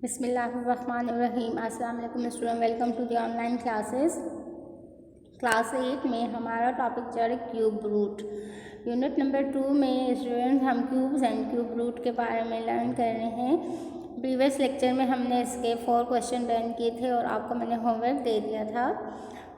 बिस्मिल्लाहिर्रहमानिर्रहीम। अस्सलाम वालेकुम student, welcome to the online classes. Class 8 में हमारा टॉपिक चल रहा है क्यूब रूट। यूनिट नंबर 2 में स्टूडेंट हम क्यूब्स एंड क्यूब रूट के बारे में लर्न कर रहे हैं। प्रीवियस लेक्चर में हमने इसके 4 क्वेश्चन लर्न किए थे और आपको मैंने होमवर्क दे दिया था।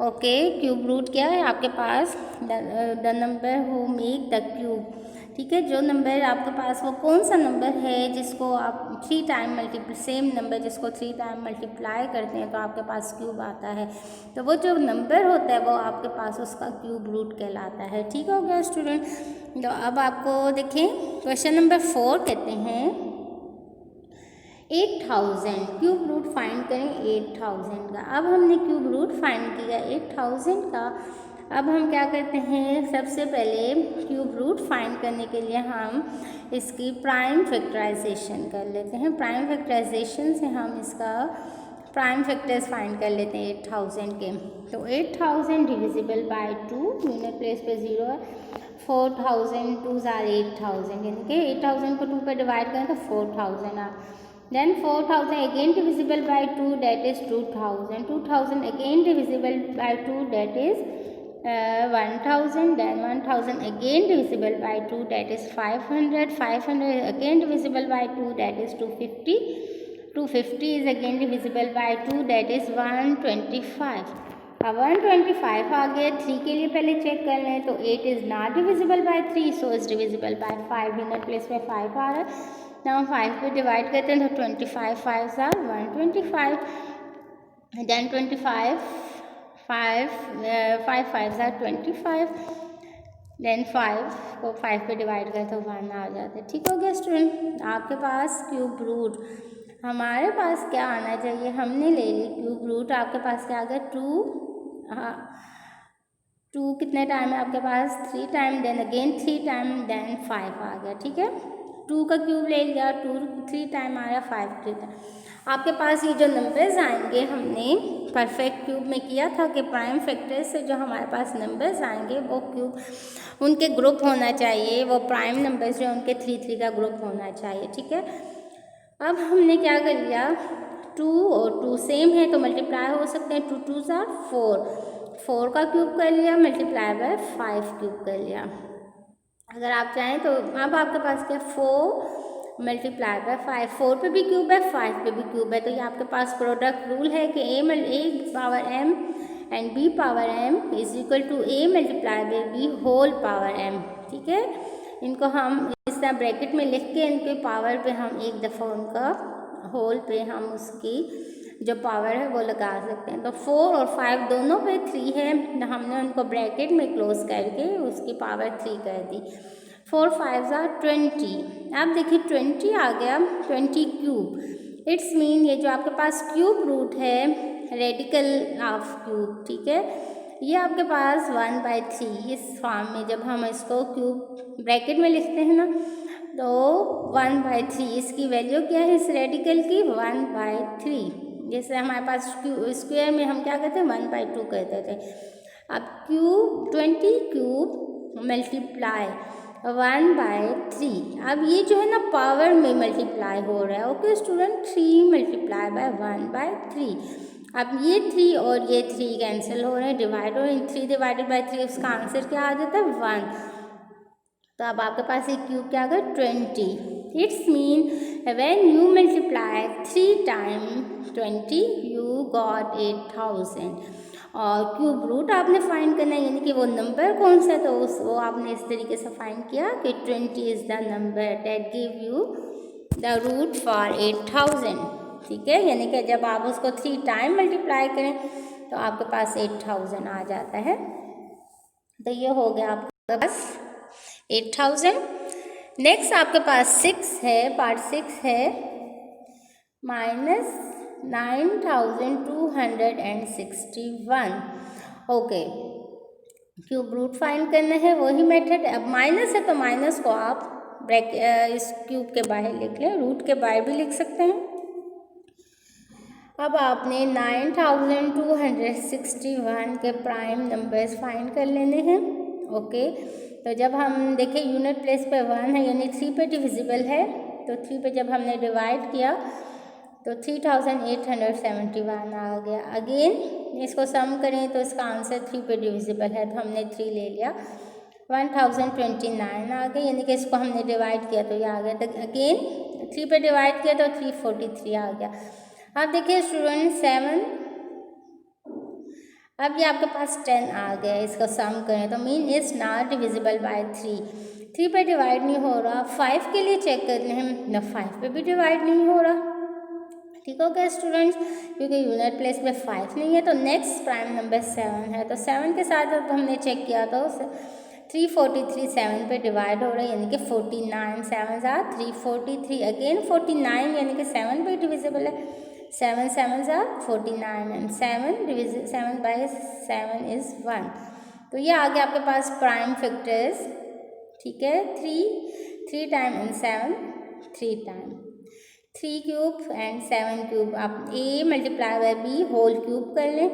ओके, क्यूब रूट क्या है आपके पास? The number who make the cube. ठीक है, जो नंबर आपके पास वो कौन सा नंबर है जिसको आप 3 टाइम सेम नंबर जिसको 3 टाइम मल्टीप्लाई करते हैं तो आपके पास क्यूब आता है। तो वो जो नंबर होता है वो आपके पास उसका क्यूब रूट कहलाता है। ठीक हो गया स्टूडेंट? तो अब आपको देखें, क्वेश्चन नंबर 4 कहते हैं 8000 क्यूब रूट फाइंड करें 8000 का। अब हमने क्यूब रूट फाइंड किया 8000 का। अब हम क्या करते हैं, सबसे पहले क्यूब रूट फाइंड करने के लिए हम इसकी प्राइम फैक्टराइजेशन कर लेते हैं। प्राइम फैक्टराइजेशन से हम इसका प्राइम फैक्टर्स फाइंड कर लेते हैं 8000 के। तो 8000 डिविजिबल बाय 2, यूनिट प्लेस पे 0 है। 4000 2 ज़ार 8000, यानी कि 8000 को 2 पे डिवाइड करें तो 4000 आ। Then 4000 again divisible by 2, that is 2000. 2000 again divisible by 2, that is 1000. Then 1000 again divisible by 2, that is 500. 500 again divisible by 2, that is 250. 250 is again divisible by 2, that is 125. अब 125 आ गया। 3 के लिए पहले चेक कर लें तो 8 is not divisible by 3, so is divisible by 5। Unit place में 5 आ रहा है। हम 5 पे डिवाइड करते हैं तो 25 5 आर 125। Then 25 5 5 are 25। देन 5 को 5 पे डिवाइड करें तो 1 आ जाता है। ठीक हो गया स्टूडेंट? आपके पास क्यूब रूट, हमारे पास क्या आना चाहिए, हमने ले ली क्यूब रूट। आपके पास क्या आ गया? 2। हाँ, 2 कितने टाइम है आपके पास? 3 time. Then again 3 time, then 5 आ गया। ठीक है, 2 का क्यूब ले लिया, 2 3 टाइम आ रहा, 5 3 टाइम। आपके पास ये जो नंबर्स आएंगे, हमने परफेक्ट क्यूब में किया था कि प्राइम फैक्टर से जो हमारे पास नंबर्स आएंगे वो क्यूब उनके ग्रुप होना चाहिए, वो प्राइम नंबर्स जो उनके 3 3 का ग्रुप होना चाहिए। ठीक है, अब हमने क्या कर लिया, 2 और 2 सेम है तो मल्टीप्लाई हो सकते हैं। 2 2 ज़ार 4, 4 का क्यूब कर लिया, मल्टीप्लाई बाय 5 क्यूब कर लिया। अगर आप चाहें तो अब आपके पास क्या, 4 मल्टीप्लाई बाय 5। 4 पे भी क्यूब है, 5 पे भी क्यूब है, तो ये आपके पास प्रोडक्ट रूल है कि a power m and b power m is equal to a multiply by b whole power m। ठीक है, इनको हम इस तरह ब्रैकेट में लिख के इनके पावर पे हम एक दफ़ा उनका होल पे हम उसकी जो पावर है वो लगा सकते हैं। तो 4 और 5 दोनों पे 3 है, हमने उनको ब्रैकेट में क्लोज करके उसकी पावर 3 कर दी। 4 5 ज़ार 20। अब देखिए 20 आ गया, 20 क्यूब। इट्स मीन ये जो आपके पास क्यूब रूट है, रेडिकल ऑफ क्यूब, ठीक है, ये आपके पास 1/3 इस फॉर्म में जब हम इसको क्यूब ब्रैकेट में लिखते हैं ना तो 1/3 इसकी वैल्यू क्या है इस रेडिकल की? 1/3। जैसे हमारे पास स्क्वायर में हम क्या कहते हैं 1/2 कहते थे। अब क्यूब 20 क्यूब मल्टीप्लाई 1/3। अब ये जो है ना पावर में मल्टीप्लाई हो रहा है। Okay student, 3 multiply by 1/3। अब ये 3 और ये 3 कैंसिल हो रहे हैं, डिवाइड हो रहे हैं। 3 डिवाइडेड बाय 3 उसका आंसर क्या आ जाता है? 1। तो अब आपके पास एक क्यूब क्या आ गया? 20। It's mean when you multiply 3 time 20 you got 8000। और क्यूब रूट आपने फाइंड करना है, यानी कि वो नंबर कौन सा है, तो वो आपने इस तरीके से फाइंड किया कि 20 is the number that give you the root for 8000। ठीक है, यानी कि जब आप उसको 3 टाइम मल्टीप्लाई करें तो आपके पास 8000 आ जाता है। तो ये हो गया आपके पास 8000। नेक्स्ट आपके पास 6 है, पार्ट 6 है -9261। ओके, क्यूब रूट फाइंड करना है, वही मेथड। अब माइनस है तो माइनस को आप इस क्यूब के बाहर लिख लें, रूट के बाहर भी लिख सकते हैं। अब आपने 9261 के प्राइम नंबर्स फाइंड कर लेने हैं। ओके, तो जब हम देखें यूनिट प्लेस पे 1 है, यानी 3 पे डिविजिबल है, तो 3 पे जब हमने डिवाइड किया तो 3871 आ गया। अगेन इसको सम करें तो इसका आंसर 3 पे डिविजिबल है, तो हमने 3 ले लिया। 1029 आ गया, यानी कि इसको हमने डिवाइड किया तो ये आ गया। तो अगेन 3 पे डिवाइड किया तो 343 आ गया। अब देखिए स्टूडेंट 7, अब ये आपके पास 10 आ गया, इसका सम करें तो mean it's not divisible by 3। 3 पे डिवाइड नहीं हो रहा। 5 के लिए चेक करते हैं ना, 5 पे भी डिवाइड नहीं हो रहा। ठीक हो गया स्टूडेंट्स, क्योंकि यूनिट प्लेस में 5 नहीं है। तो नेक्स्ट प्राइम नंबर 7 है, तो 7 के साथ जब हमने चेक किया तो 343 7 पे डिवाइड हो रहा है, यानी कि 49 7 ज़ा 343। अगेन 49 यानी कि 7 पे डिविजिबल है। 7 7 ज़ा 49 एंड 7 बाई 7 इज़ 1। तो ये आ गया आपके पास प्राइम फैक्टर्स। ठीक है, 3 time and 7 3 time, 3 cube and 7 cube. आप a multiply by b whole cube कर लें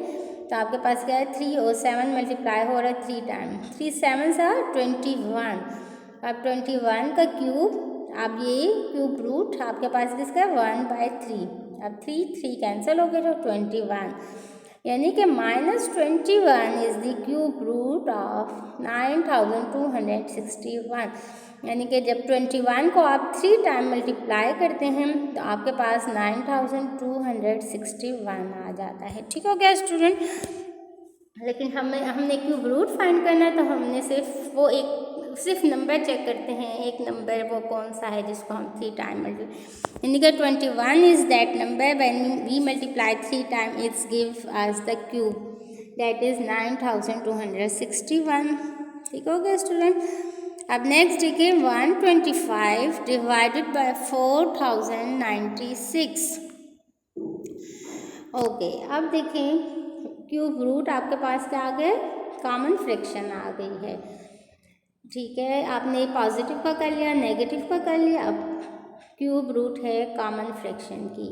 तो आपके पास क्या है 3 और 7 मल्टीप्लाई हो रहा है 3 टाइम। 3 7 are 21। अब 21 का क्यूब, अब ये क्यूब रूट आपके पास किसका है 1/3। अब 3 कैंसिल हो गए तो 21, यानी कि -21 is the cube root of 9261। यानी कि जब 21 को आप 3 टाइम मल्टीप्लाई करते हैं तो आपके पास 9261 आ जाता है। ठीक हो गया स्टूडेंट। लेकिन हमने क्यूब रूट फाइंड करना है, तो हमने सिर्फ नंबर चेक करते हैं। एक नंबर वो कौन सा है जिसको हम 3 टाइम मल्टीप्लाई, यानी कि 21 is that number when we multiply 3 time it's give us the cube, that is 9261। ठीक हो गया स्टूडेंट। अब नेक्स्ट देखिए 125 डिवाइडेड बाय 4096। ओके, अब देखें क्यूब रूट आपके पास क्या आ गया, कॉमन फ्रैक्शन आ गई है। ठीक है, आपने पॉजिटिव का कर लिया, नेगेटिव का कर लिया। अब क्यूब रूट है कॉमन फ्रैक्शन की।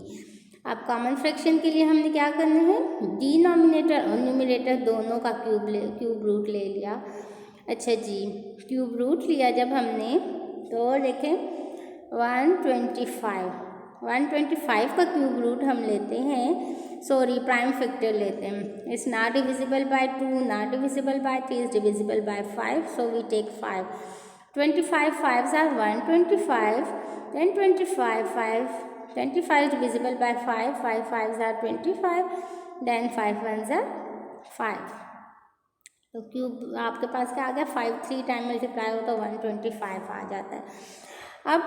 अब कॉमन फ्रैक्शन के लिए हमने क्या करना है, डिनोमिनेटर और न्यूमरेटर दोनों का क्यूब रूट ले लिया। अच्छा जी, क्यूब रूट लिया जब हमने तो देखें 125 का क्यूब रूट हम लेते हैं, सॉरी प्राइम फैक्टर लेते हैं। It's not divisible by 2, not divisible by 3, is divisible by 5, so we take 5। 25 5s are 125, then 25 divisible by 5, 5 5s are 25, then 5 1s are 5। तो क्यूब आपके पास क्या आ गया 5 3 टाइम मल्टीप्लाई हो तो 125 आ जाता है। अब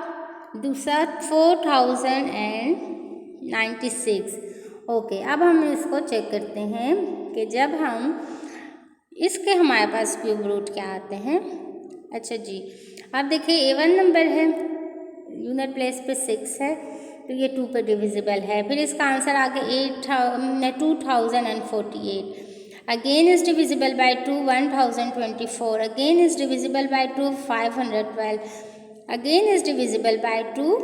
दूसरा 4096। ओके, अब हम इसको चेक करते हैं कि जब हम इसके हमारे पास क्यूब रूट क्या आते हैं। अच्छा जी, अब देखिए A1 नंबर है, यूनिट प्लेस पे 6 है, तो ये 2 पे डिविजिबल है। फिर इसका आंसर आ गया 2048। Again is divisible by 2 1024। Again is divisible by 2 512। Again is divisible by 2,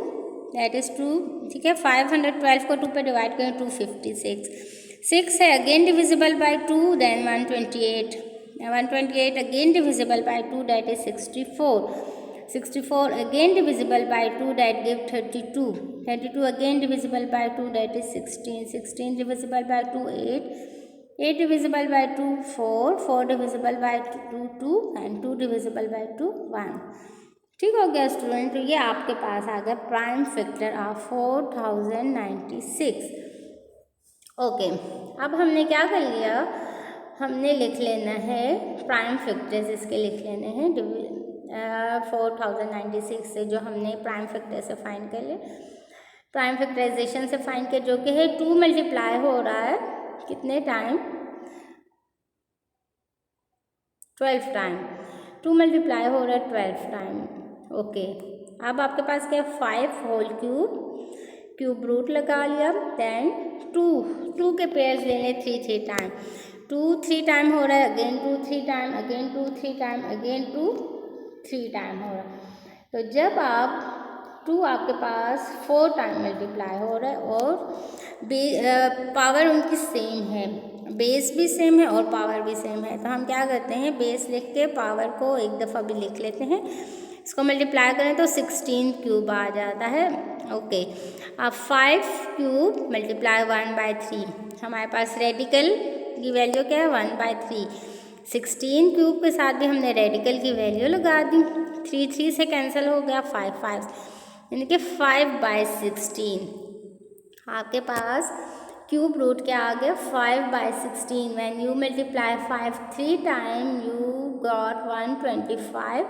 that is 2। ठीक है, 512 को 2 पे डिवाइड करें 256। 6 है, again divisible by 2, then 128। 128 again divisible by 2, that is 64। 64 again divisible by 2, that give 32. 32 again divisible by 2, that is 16. 16 divisible by 2 8. 8 divisible by 2 4. 4 divisible by 2 2, and 2 divisible by 2 1। ठीक हो गया student. तो ये आपके पास आ गया प्राइम फैक्टर ऑफ 4096। ओके, अब हमने क्या कर लिया, हमने लिख लेना है प्राइम फैक्टर्स, इसके लिख लेने हैं 4096 से जो हमने प्राइम फैक्टर से फाइंड कर ले, प्राइम फैक्टराइजेशन से फाइंड कर, जो कि है 2 मल्टीप्लाई हो रहा है कितने टाइम 12 टाइम, 2 मल्टीप्लाई हो रहा है 12 टाइम। ओके, अब आपके पास क्या 5 होल क्यूब रूट लगा लिया, देन 2 के पेयर्स ले लें 3 टाइम, 2 3 टाइम हो रहा है, again 2 3 time, again 2 3 time, again 2 3 time हो रहा है। तो जब आप 2 आपके पास 4 टाइम मल्टीप्लाई हो रहा है और पावर उनकी सेम है, बेस भी सेम है और पावर भी सेम है, तो हम क्या करते हैं बेस लिख के पावर को एक दफ़ा भी लिख लेते हैं, इसको मल्टीप्लाई करें तो 16 क्यूब आ जाता है। ओके, अब 5 क्यूब मल्टीप्लाई 1/3, हमारे पास रेडिकल की वैल्यू क्या है 1/3। 16 क्यूब के साथ भी हमने रेडिकल की वैल्यू लगा दी, 3 3 से कैंसिल हो गया, 5 5 यानी कि 5/16 आपके पास क्यूब रूट क्या आ गया 5/16। When you multiply 5 3 time you got 125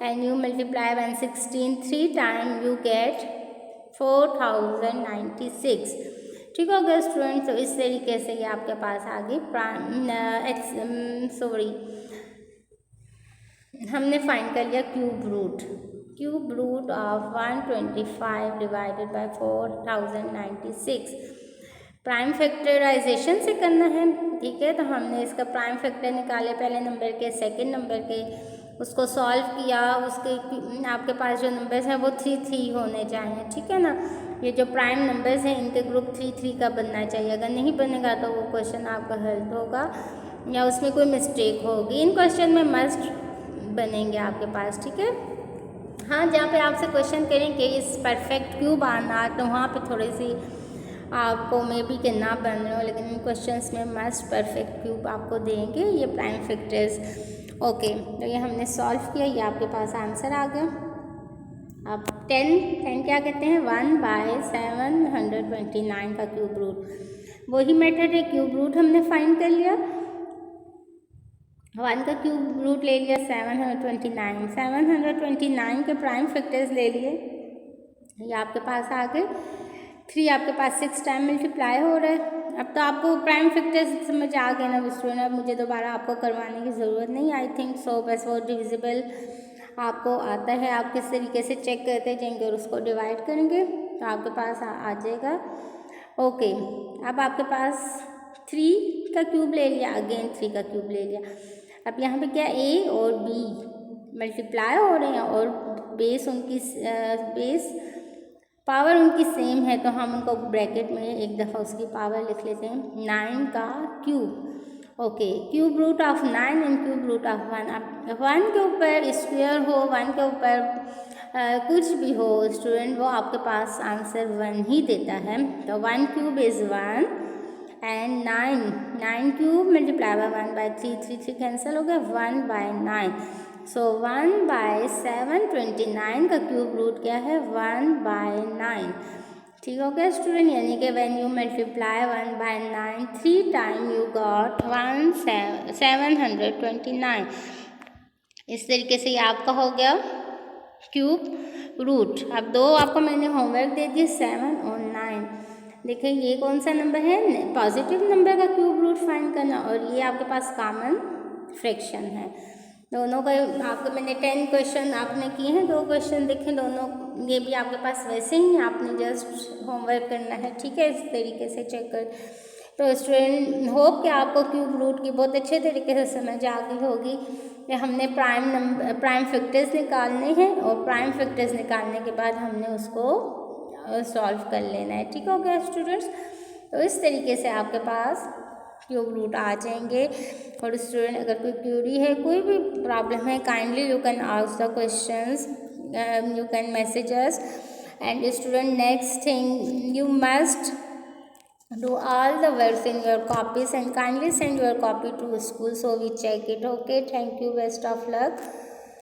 and you multiply 116 3 time you get 4096। ठीक हो गया स्टूडेंट। तो इस तरीके से ये आपके पास आ गई हमने फाइंड कर लिया cube root of 125 divided by 4096। Prime factorization से करना है, ठीक है। तो हमने इसका प्राइम फैक्टर निकाले पहले नंबर के, सेकंड नंबर के, उसको सॉल्व किया, उसके आपके पास जो नंबर्स हैं वो 3 3 होने चाहिए, ठीक है ना। ये जो प्राइम नंबर्स हैं इनके ग्रुप 3 3 का बनना चाहिए, अगर नहीं बनेगा तो वो क्वेश्चन आपका हेल्प होगा या उसमें कोई मिस्टेक होगी। इन क्वेश्चन में मस्ट बनेंगे आपके पास, ठीक है। हाँ, जहाँ पे आपसे क्वेश्चन करेंगे इस परफेक्ट क्यूब आना, तो वहाँ पे थोड़ी सी आपको मे बी के ना बन रहे हो, लेकिन इन क्वेश्चंस में मस्ट परफेक्ट क्यूब आपको देंगे ये प्राइम फैक्टर्स। ओके, तो ये हमने सॉल्व किया, ये आपके पास आंसर आ गया। अब 10 क्या कहते हैं 1/729 का क्यूब रूट, वही मेथड है, क्यूब रूट हमने फाइंड कर लिया, 1 का क्यूब रूट ले लिया 729 के प्राइम फैक्टर्स ले लिए, ये आपके पास आ गए। 3 आपके पास 6 टाइम मल्टीप्लाई हो रहा है। अब तो आपको प्राइम फैक्टर्स समझ आ गए ना स्टूडेंट, अब मुझे दोबारा आपको करवाने की ज़रूरत नहीं आई थिंक सो। बस वो डिविजिबल आपको आता है, आप किस तरीके से चेक करते जाएंगे और उसको डिवाइड करेंगे तो आपके पास आ जाएगा। ओके, अब आपके पास 3 का क्यूब ले लिया, अगेन 3 का क्यूब ले लिया। अब यहाँ पे क्या a और b मल्टीप्लाई हो रहे हैं और बेस पावर उनकी सेम है, तो हम उनको ब्रैकेट में एक दफ़ा उसकी पावर लिख लेते हैं 9 का cube. Okay, cube root of 9 and cube root of 1। अब 1 के ऊपर स्क्वायर हो, 1 के ऊपर कुछ भी हो स्टूडेंट, वो आपके पास आंसर 1 ही देता है। तो 1 cube is 1 and 9 cube multiply by 1/3, 3 3 cancel हो गया, 1/9। सो 1/729 का क्यूब रूट क्या है 1/9। ठीक हो गया स्टूडेंट, यानी कि when you multiply 1/9 3 time you got 729। इस तरीके से ये आपका हो गया क्यूब रूट। अब दो आपको मैंने होमवर्क दे दिए 7 और 9। देखिए ये कौन सा नंबर है, पॉजिटिव नंबर का क्यूब रूट फाइंड करना, और ये आपके पास कॉमन फ्रैक्शन है। दोनों का आपको मैंने 10 क्वेश्चन आपने किए हैं, 2 क्वेश्चन देखें दोनों, ये भी आपके पास वैसे ही आपने जस्ट होमवर्क करना है, ठीक है। इस तरीके से चेक कर, तो स्टूडेंट होप कि आपको क्यूब रूट की बहुत अच्छे तरीके से समझ आ गई होगी कि हमने प्राइम फैक्टर्स निकालने हैं और प्राइम फैक्टर्स निकालने के बाद हमने उसको सॉल्व कर लेना है। ठीक हो गया स्टूडेंट्स, तो इस तरीके से आपके पास क्यूब रूट आ जाएंगे। और स्टूडेंट अगर कोई क्यूरी है, कोई भी प्रॉब्लम है, kindly you can ask the questions, you can message us. And student next thing, you must do all the works in your copies and kindly send your copy to school so we check it. Okay, thank you, best of luck.